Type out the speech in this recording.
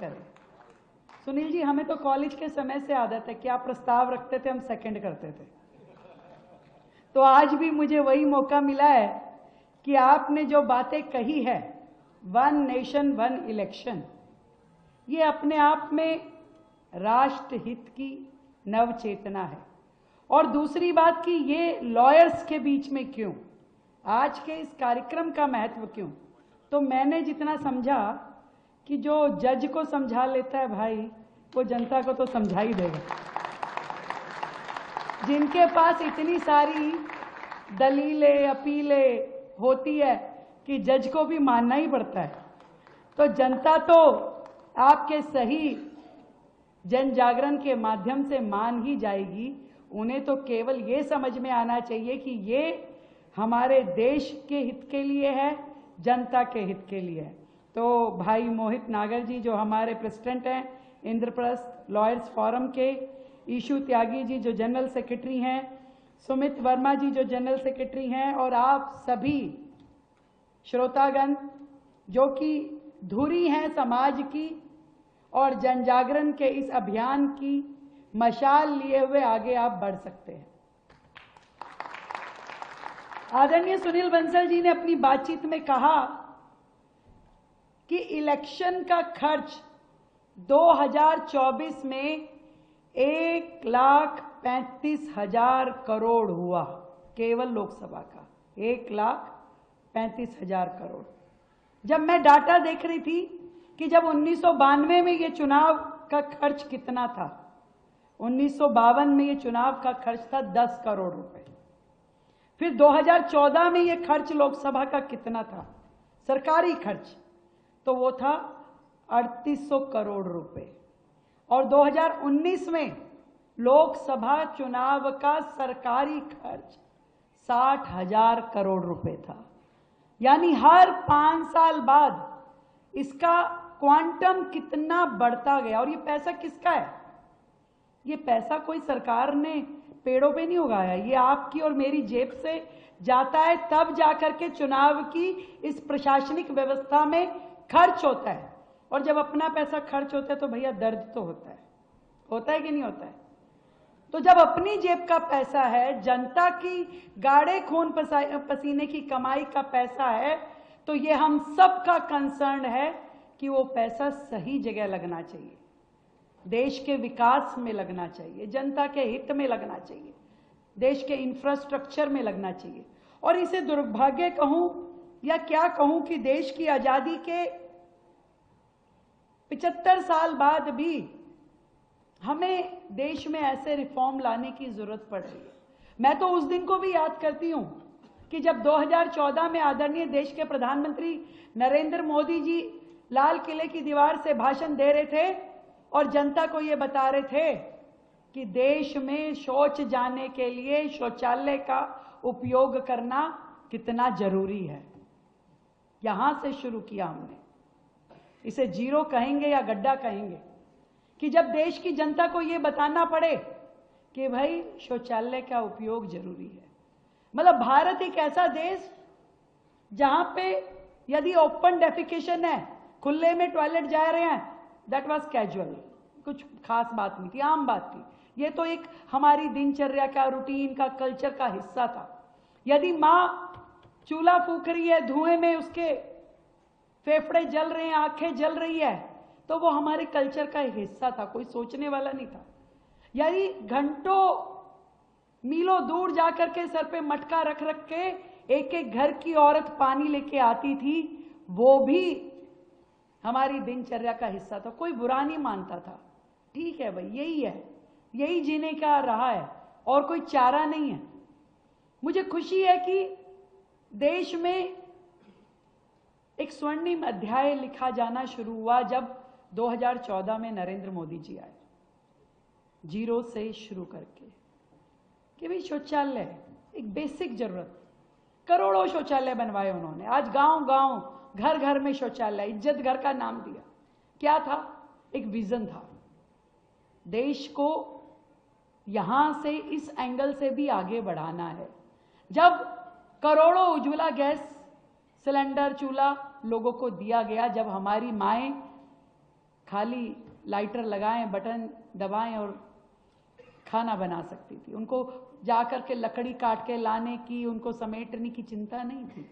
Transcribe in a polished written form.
करें। सुनील जी, हमें तो कॉलेज के समय से आदत है कि आप प्रस्ताव रखते थे, हम सेकंड करते थे। तो आज भी मुझे वही मौका मिला है कि आपने जो बातें कही है, वन नेशन वन इलेक्शन, ये अपने आप में राष्ट्र हित की नव चेतना है। और दूसरी बात कि ये लॉयर्स के बीच में क्यों, आज के इस कार्यक्रम का महत्व क्यों, तो मैंने जितना समझा कि जो जज को समझा लेता है भाई, वो जनता को तो समझा ही देगा। जिनके पास इतनी सारी दलीलें अपीलें होती है कि जज को भी मानना ही पड़ता है, तो जनता तो आपके सही जन जागरण के माध्यम से मान ही जाएगी। उन्हें तो केवल ये समझ में आना चाहिए कि ये हमारे देश के हित के लिए है, जनता के हित के लिए है। तो भाई मोहित नागर जी जो हमारे प्रेसिडेंट हैं इंद्रप्रस्थ लॉयर्स फोरम के, ईशु त्यागी जी जो जनरल सेक्रेटरी हैं, सुमित वर्मा जी जो जनरल सेक्रेटरी हैं, और आप सभी श्रोतागण जो कि धुरी हैं समाज की और जनजागरण के इस अभियान की मशाल लिए हुए आगे आप बढ़ सकते हैं। आदरणीय सुनील बंसल जी ने अपनी बातचीत में कहा कि इलेक्शन का खर्च 2024 में 1,35,000 करोड़ हुआ, केवल लोकसभा का 1,35,000 करोड़। जब मैं डाटा देख रही थी कि जब 1992 में ये चुनाव का खर्च कितना था, 1952 में ये चुनाव का खर्च था 10 करोड़ रुपए। फिर 2014 में ये खर्च लोकसभा का कितना था सरकारी खर्च, तो वो था 3800 करोड़ रुपए। और 2019 में लोकसभा चुनाव का सरकारी खर्च 60,000 करोड़ रुपए था। यानी हर 5 साल बाद इसका क्वांटम कितना बढ़ता गया। और ये पैसा किसका है? ये पैसा कोई सरकार ने पेड़ों पे नहीं उगाया, ये आपकी और मेरी जेब से जाता है, तब जाकर के चुनाव की इस प्रशासनिक व्यवस्था में खर्च होता है। और जब अपना पैसा खर्च होता है तो भैया दर्द तो होता है कि नहीं होता है? तो जब अपनी जेब का पैसा है, जनता की गाढ़े खून पसीने की कमाई का पैसा है, तो ये हम सब का कंसर्न है कि वो पैसा सही जगह लगना चाहिए, देश के विकास में लगना चाहिए, जनता के हित में लगना चाहिए, देश के इंफ्रास्ट्रक्चर में लगना चाहिए। और इसे दुर्भाग्य कहूं या क्या कहूं कि देश की आजादी के 75 साल बाद भी हमें देश में ऐसे रिफॉर्म लाने की जरूरत पड़ रही है। मैं तो उस दिन को भी याद करती हूं कि जब 2014 में आदरणीय देश के प्रधानमंत्री नरेंद्र मोदी जी लाल किले की दीवार से भाषण दे रहे थे और जनता को ये बता रहे थे कि देश में शौच जाने के लिए शौचालय का उपयोग करना कितना जरूरी है। यहां से शुरू किया हमने, इसे जीरो कहेंगे या गड्ढा कहेंगे, कि जब देश की जनता को यह बताना पड़े कि भाई शौचालय का उपयोग जरूरी है। मतलब भारत एक ऐसा देश जहां पे यदि ओपन डेफिकेशन है, खुले में टॉयलेट जा रहे हैं, दैट वाज कैजुअल, कुछ खास बात नहीं थी, आम बात थी। ये तो एक हमारी दिनचर्या का, रूटीन का, कल्चर का हिस्सा था। यदि मां चूल्हा फूंक रही है, धुएं में उसके फेफड़े जल रहे हैं, आंखें जल रही है, तो वो हमारे कल्चर का एक हिस्सा था, कोई सोचने वाला नहीं था। यानी घंटों मीलों दूर जाकर के सर पे मटका रख रख के एक एक घर की औरत पानी लेके आती थी, वो भी हमारी दिनचर्या का हिस्सा था, कोई बुरा नहीं मानता था। ठीक है भाई, यही है, यही जीने का रहा है और कोई चारा नहीं है। मुझे खुशी है कि देश में एक स्वर्णिम अध्याय लिखा जाना शुरू हुआ जब 2014 में नरेंद्र मोदी जी आए, जीरो से शुरू करके, कि भाई शौचालय एक बेसिक जरूरत, करोड़ों शौचालय बनवाए उन्होंने। आज गांव गांव, घर घर में शौचालय, इज्जत घर का नाम दिया। क्या था? एक विजन था, देश को यहां से इस एंगल से भी आगे बढ़ाना है। जब करोड़ों उज्ज्वला गैस सिलेंडर, चूल्हा लोगों को दिया गया, जब हमारी माएं खाली लाइटर लगाएं, बटन दबाएं और खाना बना सकती थी। उनको जा कर के लकड़ी काट के लाने की, उनको समेटने की चिंता नहीं थी।